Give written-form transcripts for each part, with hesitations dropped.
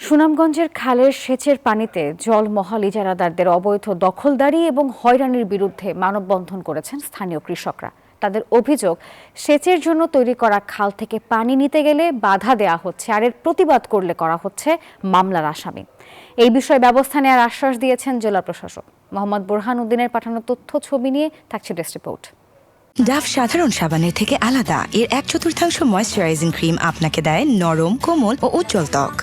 সুনামগঞ্জের খালের সেচের পানিতে জলমহল ইজারাদারদের অবৈধ দখলদারি এবং হয়রানির বিরুদ্ধে মানববন্ধন করেছেন স্থানীয় কৃষকরা। তাদের অভিযোগ, সেচের জন্য তৈরি করা খাল থেকে পানি নিতে গেলে বাধা দেওয়া হচ্ছে, আর এর প্রতিবাদ করলে করা হচ্ছে মামলার আসামি। এই বিষয়ে ব্যবস্থা নেওয়ার আশ্বাস দিয়েছেন জেলা প্রশাসক। মোহাম্মদ বোরহান উদ্দিনের পাঠানো তথ্য ছবি নিয়ে থাকছে ডেস্ক রিপোর্ট। ডাভ সাধারণ সাবানের থেকে আলাদা। এর 1/4 ময়েশ্চারাইজিং ক্রিম আপনাকে দেয় নরম, কোমল ও উজ্জ্বল ত্বক।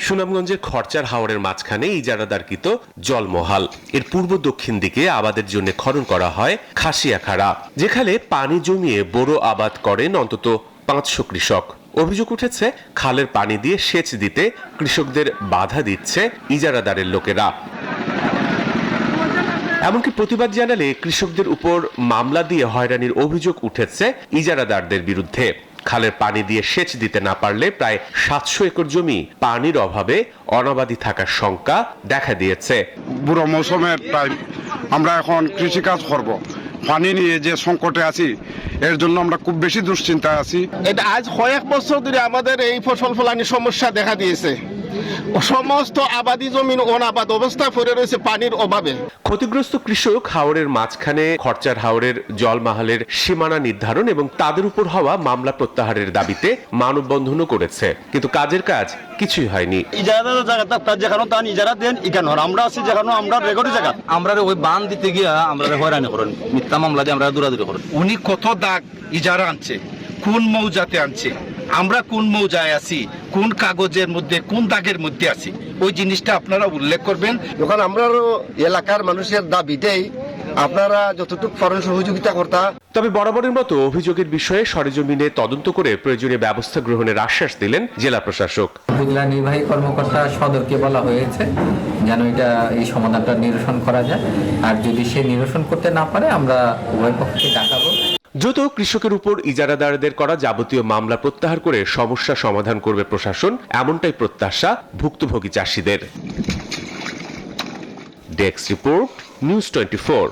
সুনামগঞ্জের খরচার হাওরের মাঝখানে ইজারাদারকৃত জলমহাল, এর পূর্ব দক্ষিণ দিকে আবাদের জন্য খনন করা হয় খাসিয়াখাড়া, যেখানে পানি জমিয়ে বোরো আবাদ করেন অন্তত 500 কৃষক। অভিযোগ উঠেছে, খালের পানি দিয়ে সেচ দিতে কৃষকদের বাধা দিচ্ছে ইজারাদারের লোকেরা। এমনকি প্রতিবাদ জানালে কৃষকদের উপর মামলা দিয়ে হয়রানির অভিযোগ উঠেছে ইজারাদারদের বিরুদ্ধে। খালের পানি দিয়ে সেচ দিতে না পারলে প্রায় 700 একর জমি পানির অভাবে অনাবাদি থাকার শঙ্কা দেখা দিয়েছে। বুড়ো মৌসুমের টাইম, আমরা এখন কৃষিকাজ করব, পানি নিয়ে যে সংকটে আছি, এর জন্য আমরা খুব বেশি দুশ্চিন্তায় আছি। এটা আজ কয়েক বছর ধরে আমাদের এই ফসল ফলানির সমস্যা দেখা দিয়েছে। সমস্ত আবাদি জমিন অনাবাদ অবস্থায় পড়ে রয়েছে পানির অভাবে। ক্ষতিগ্রস্ত কৃষক হাওরের মাঝখানে খরচার হাওরের জলমাহালের সীমানা নির্ধারণ এবং তাদের উপর হওয়া মামলা প্রত্যাহারের দাবিতে মানববন্ধনও করেছে, কিন্তু কাজের কাজ কিছুই হয়নি। আমরা ওই বান দিতে গিয়া আমরা হয়রানি করেন, মিথ্যা মামলা দিয়ে আমরা দৌড়াদৌড়ি করেন। উনি কত দাগ ইজারা আনছে, কোন মৌজাতে আনছে, আমরা কোন মৌজায় আছি, কোন কাগজের মধ্যে, কোন দাগের মধ্যে আছি, ওই জিনিসটা আপনারা উল্লেখ করবেন। যখন আমরা এলাকার মানুষের দাবিতেই আপনারা যতটুকু পারেন সহযোগিতা করতা। তবে বরাবরের মতো অভিযোগের বিষয়ে সরেজমিনে তদন্ত করে প্রয়োজনীয় ব্যবস্থা গ্রহণের আশ্বাস দিলেন জেলা প্রশাসক। উপজেলা নির্বাহী কর্মকর্তা সদরকে বলা হয়েছে যেন এই সমাধানটা নিরসন করা যায়, আর যদি সে নিরসন করতে না পারে আমরা উভয় পক্ষকে ডাকাবো। দ্রুত কৃষকের উপর ইজারাদারদের করা যাবতীয় মামলা প্রত্যাহার করে সমস্যা সমাধান করবে প্রশাসন, এমনটাই প্রত্যাশা ভুক্তভোগী চাষিদের। Desk report, news 24।